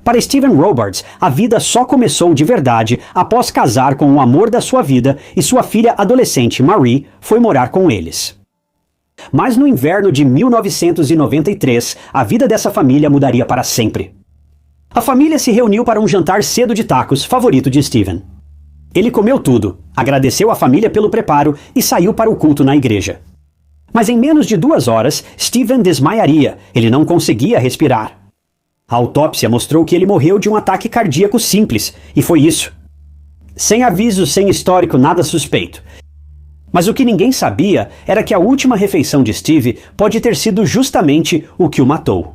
Para Stephen Robards, a vida só começou de verdade após casar com o amor da sua vida e sua filha adolescente, Marie, foi morar com eles. Mas no inverno de 1993, a vida dessa família mudaria para sempre. A família se reuniu para um jantar cedo de tacos, favorito de Stephen. Ele comeu tudo, agradeceu à família pelo preparo e saiu para o culto na igreja. Mas em menos de 2 horas, Stephen desmaiaria, ele não conseguia respirar. A autópsia mostrou que ele morreu de um ataque cardíaco simples, e foi isso. Sem aviso, sem histórico, nada suspeito. Mas o que ninguém sabia era que a última refeição de Steve pode ter sido justamente o que o matou.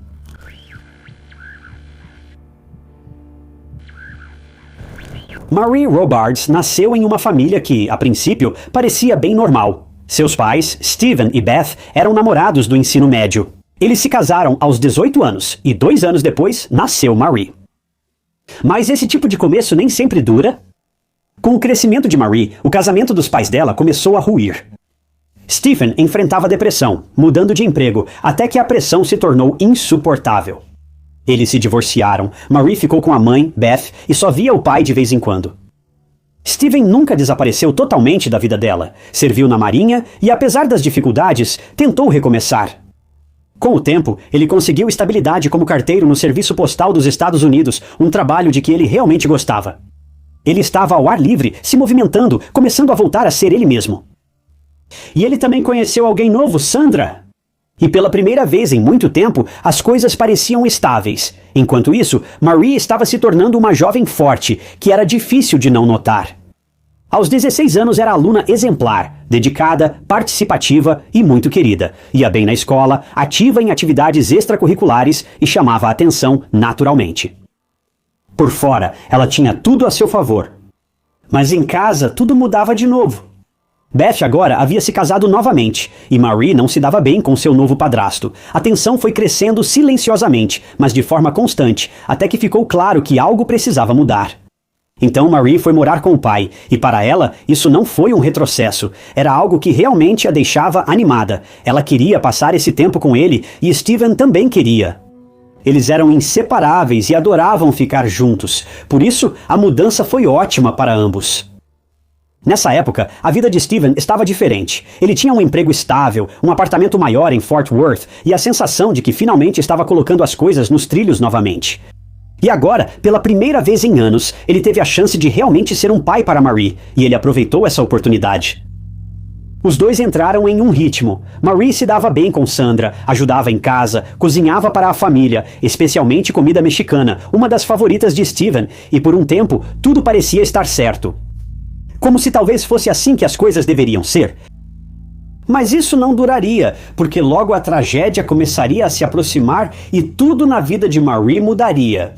Marie Robards nasceu em uma família que, a princípio, parecia bem normal. Seus pais, Stephen e Beth, eram namorados do ensino médio. Eles se casaram aos 18 anos e 2 anos depois nasceu Marie. Mas esse tipo de começo nem sempre dura. Com o crescimento de Marie, o casamento dos pais dela começou a ruir. Stephen enfrentava depressão, mudando de emprego, até que a pressão se tornou insuportável. Eles se divorciaram, Marie ficou com a mãe, Beth, e só via o pai de vez em quando. Stephen nunca desapareceu totalmente da vida dela, serviu na marinha e, apesar das dificuldades, tentou recomeçar. Com o tempo, ele conseguiu estabilidade como carteiro no Serviço Postal dos Estados Unidos, um trabalho de que ele realmente gostava. Ele estava ao ar livre, se movimentando, começando a voltar a ser ele mesmo. E ele também conheceu alguém novo, Sandra. E pela primeira vez em muito tempo, as coisas pareciam estáveis. Enquanto isso, Marie estava se tornando uma jovem forte, que era difícil de não notar. Aos 16 anos era aluna exemplar, dedicada, participativa e muito querida. Ia bem na escola, ativa em atividades extracurriculares e chamava a atenção naturalmente. Por fora, ela tinha tudo a seu favor. Mas em casa, tudo mudava de novo. Beth agora havia se casado novamente, e Marie não se dava bem com seu novo padrasto. A tensão foi crescendo silenciosamente, mas de forma constante, até que ficou claro que algo precisava mudar. Então Marie foi morar com o pai, e para ela isso não foi um retrocesso, era algo que realmente a deixava animada. Ela queria passar esse tempo com ele, e Stephen também queria. Eles eram inseparáveis e adoravam ficar juntos, por isso a mudança foi ótima para ambos. Nessa época, a vida de Stephen estava diferente. Ele tinha um emprego estável, um apartamento maior em Fort Worth e a sensação de que finalmente estava colocando as coisas nos trilhos novamente. E agora, pela primeira vez em anos, ele teve a chance de realmente ser um pai para Marie, e ele aproveitou essa oportunidade. Os dois entraram em um ritmo. Marie se dava bem com Sandra, ajudava em casa, cozinhava para a família, especialmente comida mexicana, uma das favoritas de Stephen, e por um tempo tudo parecia estar certo. Como se talvez fosse assim que as coisas deveriam ser. Mas isso não duraria, porque logo a tragédia começaria a se aproximar e tudo na vida de Marie mudaria.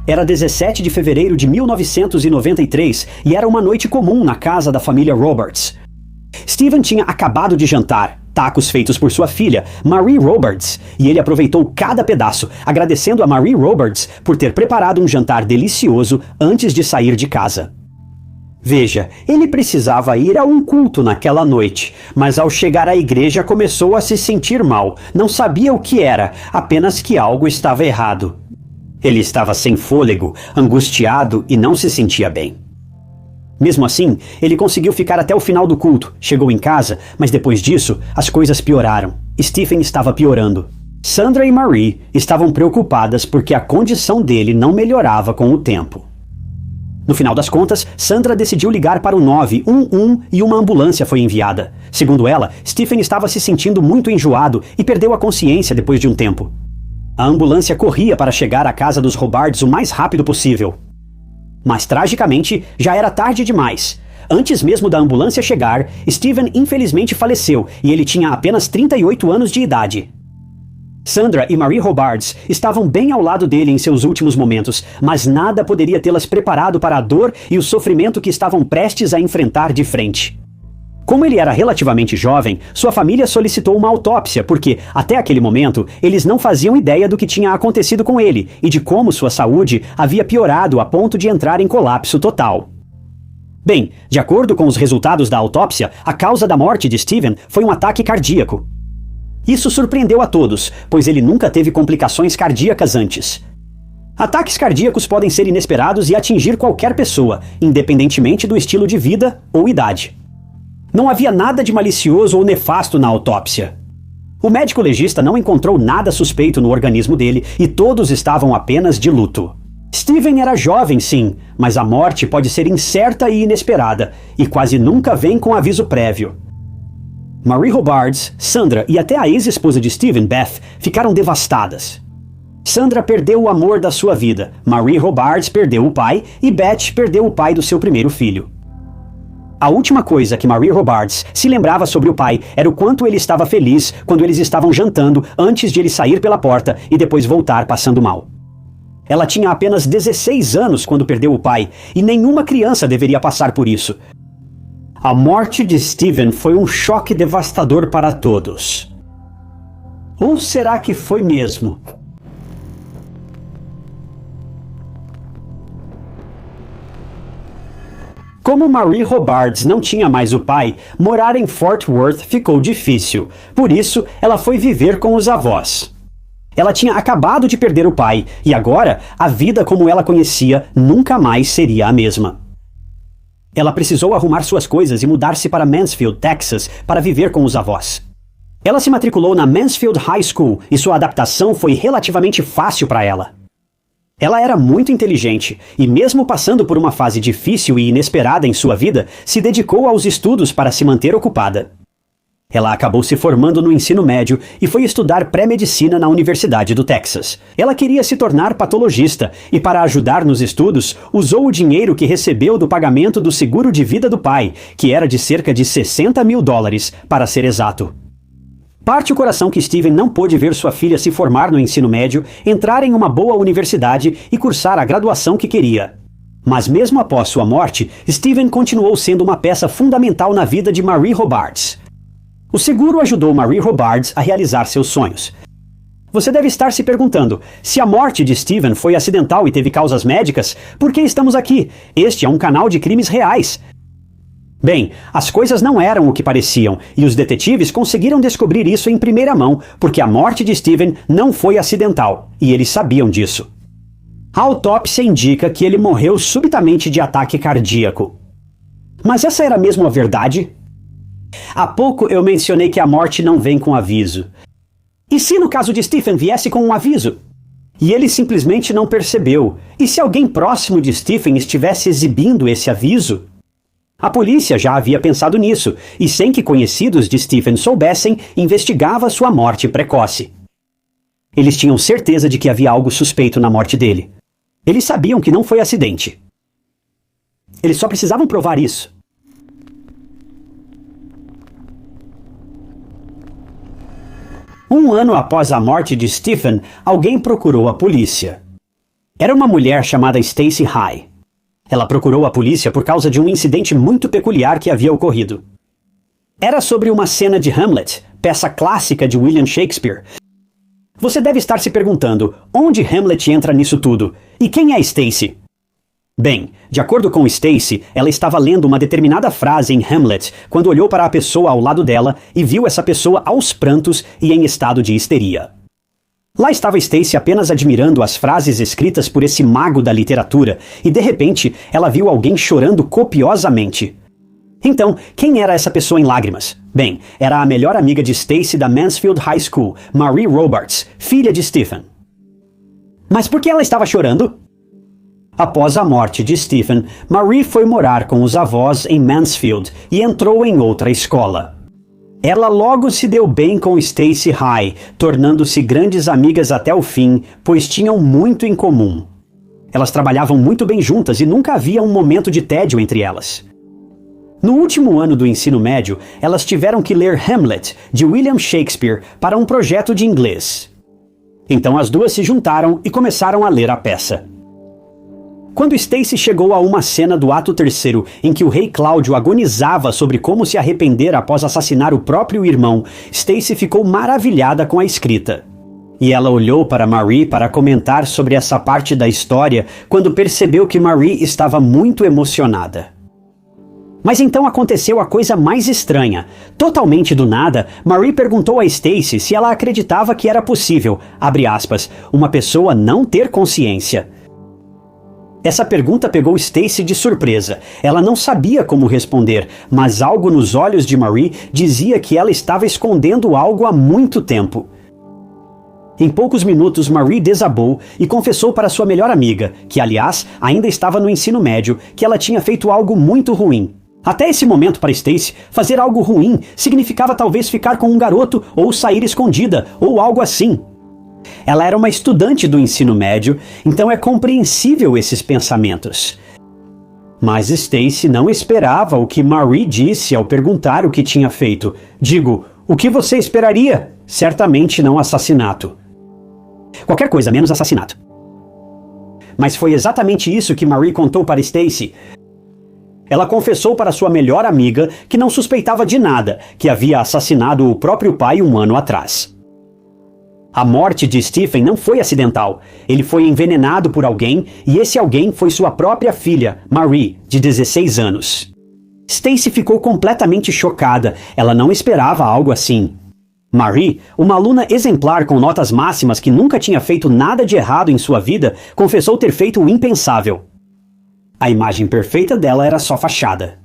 Era 17 de fevereiro de 1993 e era uma noite comum na casa da família Robards. Stephen tinha acabado de jantar, tacos feitos por sua filha, Marie Robards, e ele aproveitou cada pedaço, agradecendo a Marie Robards por ter preparado um jantar delicioso antes de sair de casa. Veja, ele precisava ir a um culto naquela noite, mas ao chegar à igreja começou a se sentir mal, não sabia o que era, apenas que algo estava errado. Ele estava sem fôlego, angustiado e não se sentia bem. Mesmo assim, ele conseguiu ficar até o final do culto, chegou em casa, mas depois disso, as coisas pioraram. Stephen estava piorando. Sandra e Marie estavam preocupadas porque a condição dele não melhorava com o tempo. No final das contas, Sandra decidiu ligar para o 911 e uma ambulância foi enviada. Segundo ela, Stephen estava se sentindo muito enjoado e perdeu a consciência depois de um tempo. A ambulância corria para chegar à casa dos Robards o mais rápido possível. Mas, tragicamente, já era tarde demais. Antes mesmo da ambulância chegar, Stephen infelizmente faleceu e ele tinha apenas 38 anos de idade. Sandra e Marie Robards estavam bem ao lado dele em seus últimos momentos, mas nada poderia tê-las preparado para a dor e o sofrimento que estavam prestes a enfrentar de frente. Como ele era relativamente jovem, sua família solicitou uma autópsia porque, até aquele momento, eles não faziam ideia do que tinha acontecido com ele e de como sua saúde havia piorado a ponto de entrar em colapso total. Bem, de acordo com os resultados da autópsia, a causa da morte de Stephen foi um ataque cardíaco. Isso surpreendeu a todos, pois ele nunca teve complicações cardíacas antes. Ataques cardíacos podem ser inesperados e atingir qualquer pessoa, independentemente do estilo de vida ou idade. Não havia nada de malicioso ou nefasto na autópsia. O médico legista não encontrou nada suspeito no organismo dele e todos estavam apenas de luto. Steven era jovem, sim, mas a morte pode ser incerta e inesperada, e quase nunca vem com aviso prévio. Marie Robards, Sandra e até a ex-esposa de Steven, Beth, ficaram devastadas. Sandra perdeu o amor da sua vida, Marie Robards perdeu o pai e Beth perdeu o pai do seu primeiro filho. A última coisa que Marie Robards se lembrava sobre o pai era o quanto ele estava feliz quando eles estavam jantando antes de ele sair pela porta e depois voltar passando mal. Ela tinha apenas 16 anos quando perdeu o pai, e nenhuma criança deveria passar por isso. A morte de Steven foi um choque devastador para todos. Ou será que foi mesmo? Como Marie Robards não tinha mais o pai, morar em Fort Worth ficou difícil. Por isso, ela foi viver com os avós. Ela tinha acabado de perder o pai, e agora, a vida como ela conhecia nunca mais seria a mesma. Ela precisou arrumar suas coisas e mudar-se para Mansfield, Texas, para viver com os avós. Ela se matriculou na Mansfield High School e sua adaptação foi relativamente fácil para ela. Ela era muito inteligente e, mesmo passando por uma fase difícil e inesperada em sua vida, se dedicou aos estudos para se manter ocupada. Ela acabou se formando no ensino médio e foi estudar pré-medicina na Universidade do Texas. Ela queria se tornar patologista e, para ajudar nos estudos, usou o dinheiro que recebeu do pagamento do seguro de vida do pai, que era de cerca de $60.000, para ser exato. Parte o coração que Steven não pôde ver sua filha se formar no ensino médio, entrar em uma boa universidade e cursar a graduação que queria. Mas mesmo após sua morte, Steven continuou sendo uma peça fundamental na vida de Marie Robards. O seguro ajudou Marie Robards a realizar seus sonhos. Você deve estar se perguntando, se a morte de Steven foi acidental e teve causas médicas, por que estamos aqui? Este é um canal de crimes reais. Bem, as coisas não eram o que pareciam, e os detetives conseguiram descobrir isso em primeira mão, porque a morte de Steven não foi acidental, e eles sabiam disso. A autópsia indica que ele morreu subitamente de ataque cardíaco. Mas essa era mesmo a verdade? Há pouco eu mencionei que a morte não vem com aviso. E se no caso de Stephen viesse com um aviso? E ele simplesmente não percebeu. E se alguém próximo de Stephen estivesse exibindo esse aviso? A polícia já havia pensado nisso, e sem que conhecidos de Stephen soubessem, investigava sua morte precoce. Eles tinham certeza de que havia algo suspeito na morte dele. Eles sabiam que não foi acidente. Eles só precisavam provar isso. Um ano após a morte de Stephen, alguém procurou a polícia. Era uma mulher chamada Stacy High. Ela procurou a polícia por causa de um incidente muito peculiar que havia ocorrido. Era sobre uma cena de Hamlet, peça clássica de William Shakespeare. Você deve estar se perguntando, onde Hamlet entra nisso tudo? E quem é Stacy? Bem, de acordo com Stacy, ela estava lendo uma determinada frase em Hamlet quando olhou para a pessoa ao lado dela e viu essa pessoa aos prantos e em estado de histeria. Lá estava Stacy apenas admirando as frases escritas por esse mago da literatura e, de repente, ela viu alguém chorando copiosamente. Então, quem era essa pessoa em lágrimas? Bem, era a melhor amiga de Stacy da Mansfield High School, Marie Robards, filha de Stephen. Mas por que ela estava chorando? Após a morte de Stephen, Marie foi morar com os avós em Mansfield e entrou em outra escola. Ela logo se deu bem com Stacy High, tornando-se grandes amigas até o fim, pois tinham muito em comum. Elas trabalhavam muito bem juntas e nunca havia um momento de tédio entre elas. No último ano do ensino médio, elas tiveram que ler Hamlet, de William Shakespeare, para um projeto de inglês. Então as duas se juntaram e começaram a ler a peça. Quando Stacy chegou a uma cena do ato 3º, em que o rei Cláudio agonizava sobre como se arrepender após assassinar o próprio irmão, Stacy ficou maravilhada com a escrita. E ela olhou para Marie para comentar sobre essa parte da história quando percebeu que Marie estava muito emocionada. Mas então aconteceu a coisa mais estranha. Totalmente do nada, Marie perguntou a Stacy se ela acreditava que era possível, abre aspas, uma pessoa não ter consciência. Essa pergunta pegou Stacy de surpresa. Ela não sabia como responder, mas algo nos olhos de Marie dizia que ela estava escondendo algo há muito tempo. Em poucos minutos, Marie desabou e confessou para sua melhor amiga, que aliás ainda estava no ensino médio, que ela tinha feito algo muito ruim. Até esse momento para Stacy, fazer algo ruim significava talvez ficar com um garoto ou sair escondida, ou algo assim. Ela era uma estudante do ensino médio, então é compreensível esses pensamentos. Mas Stacy não esperava o que Marie disse ao perguntar o que tinha feito. Digo, o que você esperaria? Certamente não assassinato. Qualquer coisa menos assassinato. Mas foi exatamente isso que Marie contou para Stacy. Ela confessou para sua melhor amiga que não suspeitava de nada, que havia assassinado o próprio pai um ano atrás. A morte de Stephen não foi acidental. Ele foi envenenado por alguém e esse alguém foi sua própria filha, Marie, de 16 anos. Stacy ficou completamente chocada. Ela não esperava algo assim. Marie, uma aluna exemplar com notas máximas que nunca tinha feito nada de errado em sua vida, confessou ter feito o impensável. A imagem perfeita dela era só fachada.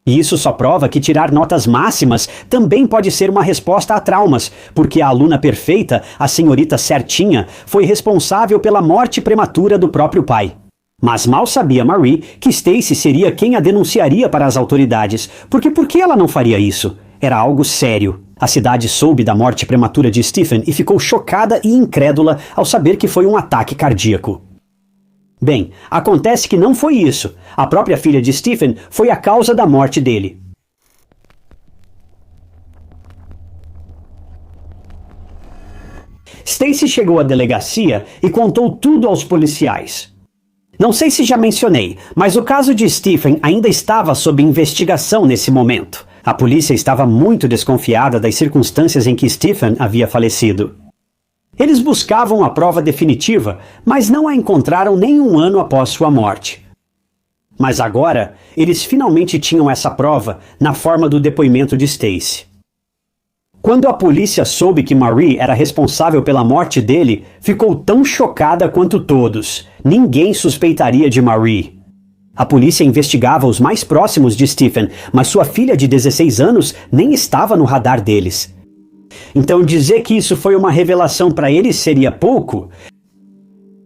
E isso só prova que tirar notas máximas também pode ser uma resposta a traumas, porque a aluna perfeita, a senhorita certinha, foi responsável pela morte prematura do próprio pai. Mas mal sabia Marie que Stacy seria quem a denunciaria para as autoridades, porque por que ela não faria isso? Era algo sério. A cidade soube da morte prematura de Stephen e ficou chocada e incrédula ao saber que foi um ataque cardíaco. Bem, acontece que não foi isso. A própria filha de Stephen foi a causa da morte dele. Stacy chegou à delegacia e contou tudo aos policiais. Não sei se já mencionei, mas o caso de Stephen ainda estava sob investigação nesse momento. A polícia estava muito desconfiada das circunstâncias em que Stephen havia falecido. Eles buscavam a prova definitiva, mas não a encontraram nem um ano após sua morte. Mas agora, eles finalmente tinham essa prova na forma do depoimento de Stacy. Quando a polícia soube que Marie era responsável pela morte dele, ficou tão chocada quanto todos. Ninguém suspeitaria de Marie. A polícia investigava os mais próximos de Stephen, mas sua filha de 16 anos nem estava no radar deles. Então dizer que isso foi uma revelação para eles seria pouco?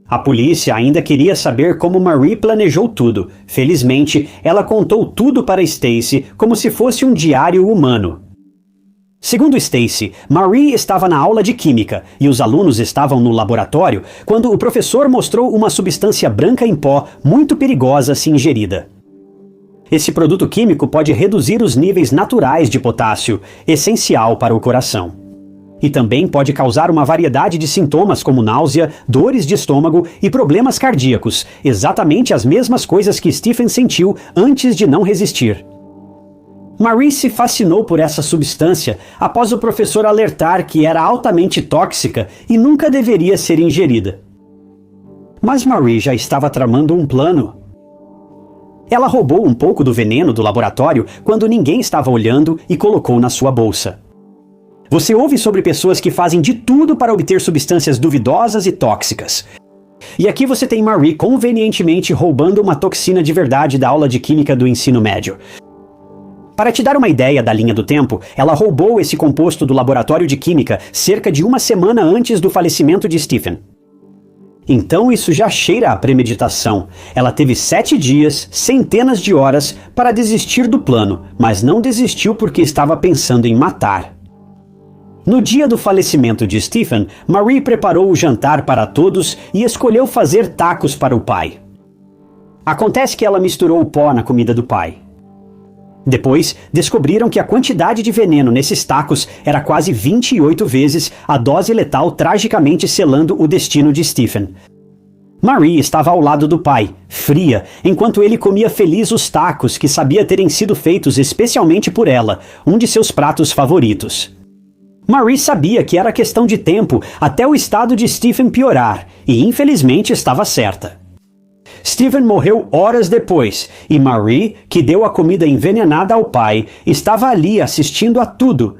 A polícia ainda queria saber como Marie planejou tudo. Felizmente, ela contou tudo para Stacy como se fosse um diário humano. Segundo Stacy, Marie estava na aula de química e os alunos estavam no laboratório quando o professor mostrou uma substância branca em pó muito perigosa se ingerida. Esse produto químico pode reduzir os níveis naturais de potássio, essencial para o coração. E também pode causar uma variedade de sintomas como náusea, dores de estômago e problemas cardíacos, exatamente as mesmas coisas que Stephen sentiu antes de não resistir. Marie se fascinou por essa substância após o professor alertar que era altamente tóxica e nunca deveria ser ingerida. Mas Marie já estava tramando um plano. Ela roubou um pouco do veneno do laboratório quando ninguém estava olhando e colocou na sua bolsa. Você ouve sobre pessoas que fazem de tudo para obter substâncias duvidosas e tóxicas. E aqui você tem Marie convenientemente roubando uma toxina de verdade da aula de química do ensino médio. Para te dar uma ideia da linha do tempo, ela roubou esse composto do laboratório de química cerca de uma semana antes do falecimento de Stephen. Então isso já cheira a premeditação. Ela teve 7 dias, centenas de horas, para desistir do plano, mas não desistiu porque estava pensando em matar. No dia do falecimento de Stephen, Marie preparou o jantar para todos e escolheu fazer tacos para o pai. Acontece que ela misturou o pó na comida do pai. Depois, descobriram que a quantidade de veneno nesses tacos era quase 28 vezes a dose letal, tragicamente selando o destino de Stephen. Marie estava ao lado do pai, fria, enquanto ele comia feliz os tacos que sabia terem sido feitos especialmente por ela, um de seus pratos favoritos. Marie sabia que era questão de tempo até o estado de Stephen piorar, e infelizmente estava certa. Stephen morreu horas depois e Marie, que deu a comida envenenada ao pai, estava ali assistindo a tudo.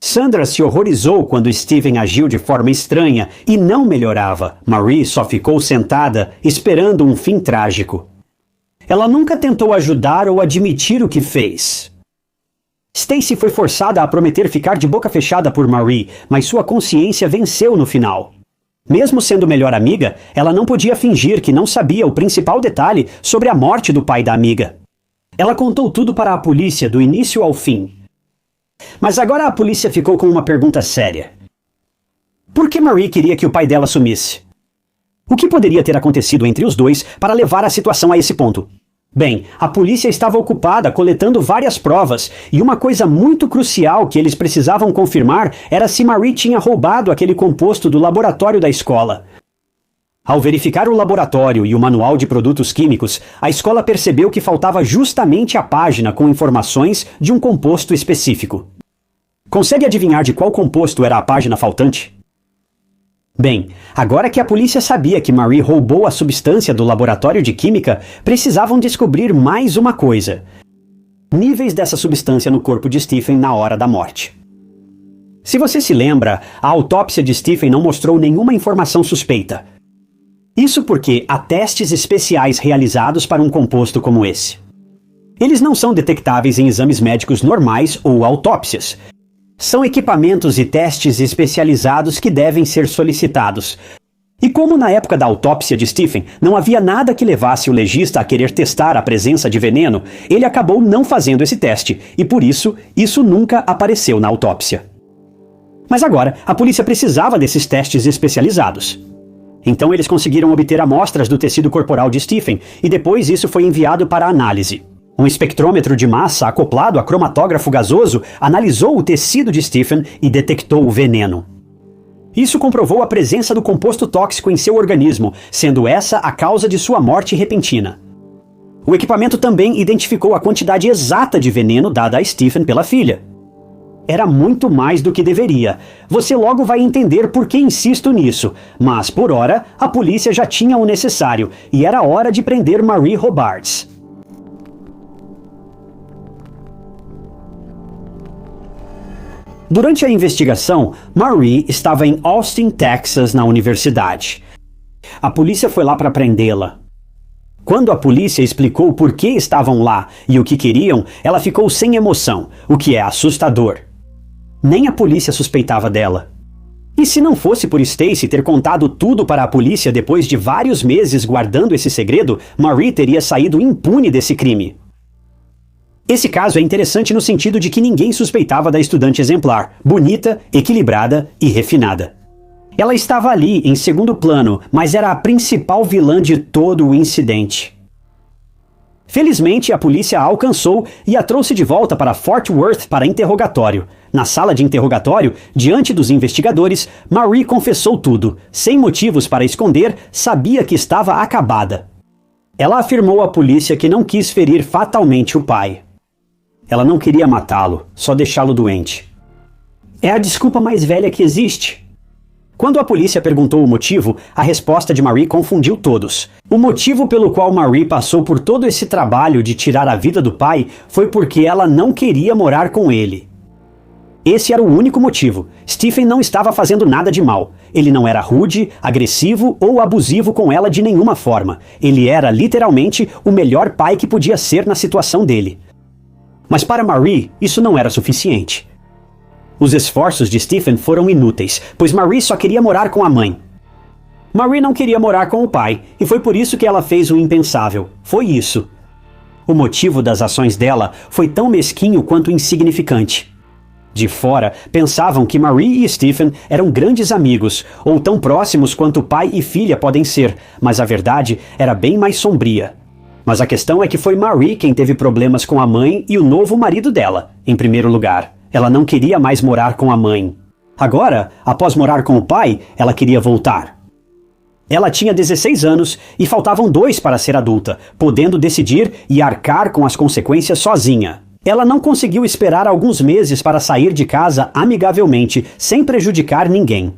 Sandra se horrorizou quando Stephen agiu de forma estranha e não melhorava. Marie só ficou sentada, esperando um fim trágico. Ela nunca tentou ajudar ou admitir o que fez. Stacy foi forçada a prometer ficar de boca fechada por Marie, mas sua consciência venceu no final. Mesmo sendo melhor amiga, ela não podia fingir que não sabia o principal detalhe sobre a morte do pai da amiga. Ela contou tudo para a polícia do início ao fim. Mas agora a polícia ficou com uma pergunta séria. Por que Marie queria que o pai dela sumisse? O que poderia ter acontecido entre os dois para levar a situação a esse ponto? Bem, a polícia estava ocupada coletando várias provas, e uma coisa muito crucial que eles precisavam confirmar era se Marie tinha roubado aquele composto do laboratório da escola. Ao verificar o laboratório e o manual de produtos químicos, a escola percebeu que faltava justamente a página com informações de um composto específico. Consegue adivinhar de qual composto era a página faltante? Bem, agora que a polícia sabia que Marie roubou a substância do laboratório de química, precisavam descobrir mais uma coisa: níveis dessa substância no corpo de Stephen na hora da morte. Se você se lembra, a autópsia de Stephen não mostrou nenhuma informação suspeita. Isso porque há testes especiais realizados para um composto como esse. Eles não são detectáveis em exames médicos normais ou autópsias. São equipamentos e testes especializados que devem ser solicitados. E como na época da autópsia de Stephen não havia nada que levasse o legista a querer testar a presença de veneno, ele acabou não fazendo esse teste, e por isso nunca apareceu na autópsia. Mas agora, a polícia precisava desses testes especializados. Então eles conseguiram obter amostras do tecido corporal de Stephen, e depois isso foi enviado para análise. Um espectrômetro de massa acoplado a cromatógrafo gasoso analisou o tecido de Stephen e detectou o veneno. Isso comprovou a presença do composto tóxico em seu organismo, sendo essa a causa de sua morte repentina. O equipamento também identificou a quantidade exata de veneno dada a Stephen pela filha. Era muito mais do que deveria. Você logo vai entender por que insisto nisso, mas por hora a polícia já tinha o necessário e era hora de prender Marie Robards. Durante a investigação, Marie estava em Austin, Texas, na universidade. A polícia foi lá para prendê-la. Quando a polícia explicou por que estavam lá e o que queriam, ela ficou sem emoção, o que é assustador. Nem a polícia suspeitava dela. E se não fosse por Stacy ter contado tudo para a polícia depois de vários meses guardando esse segredo, Marie teria saído impune desse crime. Esse caso é interessante no sentido de que ninguém suspeitava da estudante exemplar, bonita, equilibrada e refinada. Ela estava ali, em segundo plano, mas era a principal vilã de todo o incidente. Felizmente, a polícia a alcançou e a trouxe de volta para Fort Worth para interrogatório. Na sala de interrogatório, diante dos investigadores, Marie confessou tudo. Sem motivos para esconder, sabia que estava acabada. Ela afirmou à polícia que não quis ferir fatalmente o pai. Ela não queria matá-lo, só deixá-lo doente. É a desculpa mais velha que existe. Quando a polícia perguntou o motivo, a resposta de Marie confundiu todos. O motivo pelo qual Marie passou por todo esse trabalho de tirar a vida do pai foi porque ela não queria morar com ele. Esse era o único motivo. Stephen não estava fazendo nada de mal. Ele não era rude, agressivo ou abusivo com ela de nenhuma forma. Ele era, literalmente, o melhor pai que podia ser na situação dele. Mas para Marie, isso não era suficiente. Os esforços de Stephen foram inúteis, pois Marie só queria morar com a mãe. Marie não queria morar com o pai, e foi por isso que ela fez o impensável. Foi isso. O motivo das ações dela foi tão mesquinho quanto insignificante. De fora, pensavam que Marie e Stephen eram grandes amigos, ou tão próximos quanto pai e filha podem ser, mas a verdade era bem mais sombria. Mas a questão é que foi Marie quem teve problemas com a mãe e o novo marido dela, em primeiro lugar. Ela não queria mais morar com a mãe. Agora, após morar com o pai, ela queria voltar. Ela tinha 16 anos e faltavam 2 para ser adulta, podendo decidir e arcar com as consequências sozinha. Ela não conseguiu esperar alguns meses para sair de casa amigavelmente, sem prejudicar ninguém.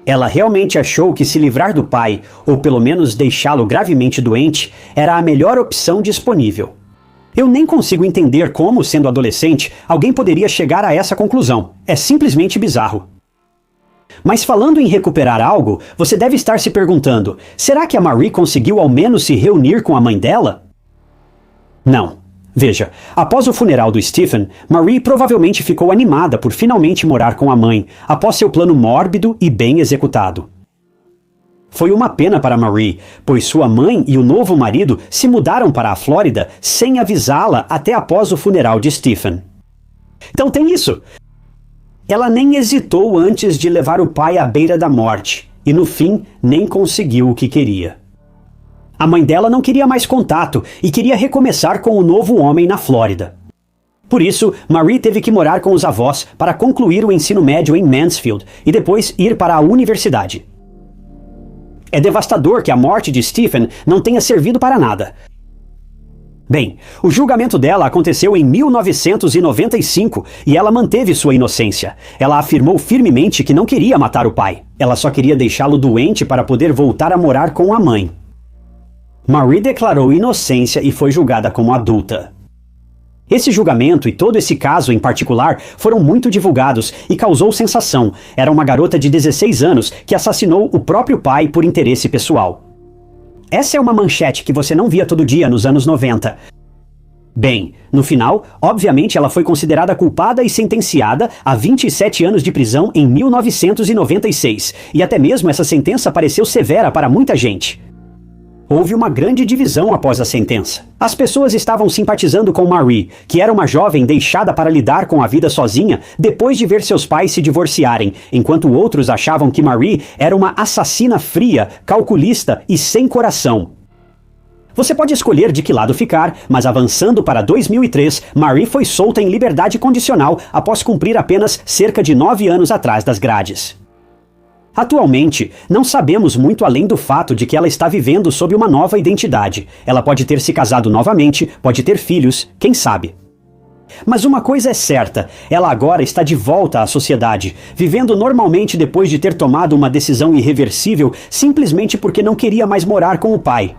Ela realmente achou que se livrar do pai, ou pelo menos deixá-lo gravemente doente, era a melhor opção disponível. Eu nem consigo entender como, sendo adolescente, alguém poderia chegar a essa conclusão. É simplesmente bizarro. Mas falando em recuperar algo, você deve estar se perguntando, será que a Marie conseguiu ao menos se reunir com a mãe dela? Não. Veja, após o funeral do Stephen, Marie provavelmente ficou animada por finalmente morar com a mãe, após seu plano mórbido e bem executado. Foi uma pena para Marie, pois sua mãe e o novo marido se mudaram para a Flórida sem avisá-la até após o funeral de Stephen. Então tem isso. Ela nem hesitou antes de levar o pai à beira da morte, e no fim nem conseguiu o que queria. A mãe dela não queria mais contato e queria recomeçar com o novo homem na Flórida. Por isso, Marie teve que morar com os avós para concluir o ensino médio em Mansfield e depois ir para a universidade. É devastador que a morte de Stephen não tenha servido para nada. Bem, o julgamento dela aconteceu em 1995 e ela manteve sua inocência. Ela afirmou firmemente que não queria matar o pai. Ela só queria deixá-lo doente para poder voltar a morar com a mãe. Marie declarou inocência e foi julgada como adulta. Esse julgamento e todo esse caso em particular foram muito divulgados e causou sensação. Era uma garota de 16 anos que assassinou o próprio pai por interesse pessoal. Essa é uma manchete que você não via todo dia nos anos 90. Bem, no final, obviamente ela foi considerada culpada e sentenciada a 27 anos de prisão em 1996, e até mesmo essa sentença pareceu severa para muita gente. Houve uma grande divisão após a sentença. As pessoas estavam simpatizando com Marie, que era uma jovem deixada para lidar com a vida sozinha depois de ver seus pais se divorciarem, enquanto outros achavam que Marie era uma assassina fria, calculista e sem coração. Você pode escolher de que lado ficar, mas avançando para 2003, Marie foi solta em liberdade condicional após cumprir apenas cerca de 9 anos atrás das grades. Atualmente, não sabemos muito além do fato de que ela está vivendo sob uma nova identidade. Ela pode ter se casado novamente, pode ter filhos, quem sabe. Mas uma coisa é certa, ela agora está de volta à sociedade, vivendo normalmente depois de ter tomado uma decisão irreversível simplesmente porque não queria mais morar com o pai.